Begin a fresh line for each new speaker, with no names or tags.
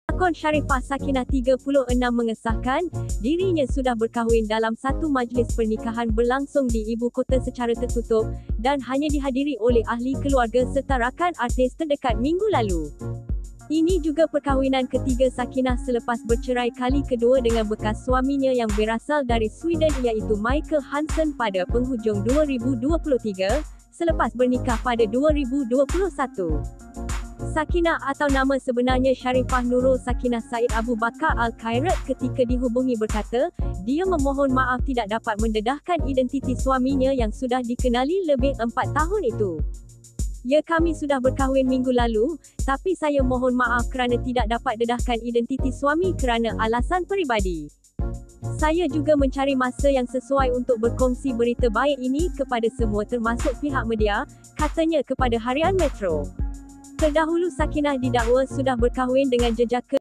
Pelakon Sharifah Sakinah 36 mengesahkan dirinya sudah berkahwin dalam satu majlis pernikahan berlangsung di ibu kota secara tertutup dan hanya dihadiri oleh ahli keluarga serta rakan artis terdekat minggu lalu. Ini juga perkahwinan ketiga Sakinah selepas bercerai kali kedua dengan bekas suaminya yang berasal dari Sweden iaitu Michael Hansen pada penghujung 2023 selepas bernikah pada 2021. Sakinah atau nama sebenarnya Sharifah Nurul Sakinah Said Abu Bakar Al-Khairat ketika dihubungi berkata, dia memohon maaf tidak dapat mendedahkan identiti suaminya yang sudah dikenali lebih 4 tahun itu. Ya, kami sudah berkahwin minggu lalu, tapi saya mohon maaf kerana tidak dapat dedahkan identiti suami kerana alasan peribadi. Saya juga mencari masa yang sesuai untuk berkongsi berita baik ini kepada semua termasuk pihak media, katanya kepada harian Metro. Terdahulu Sakinah didakwa sudah berkahwin dengan jejaka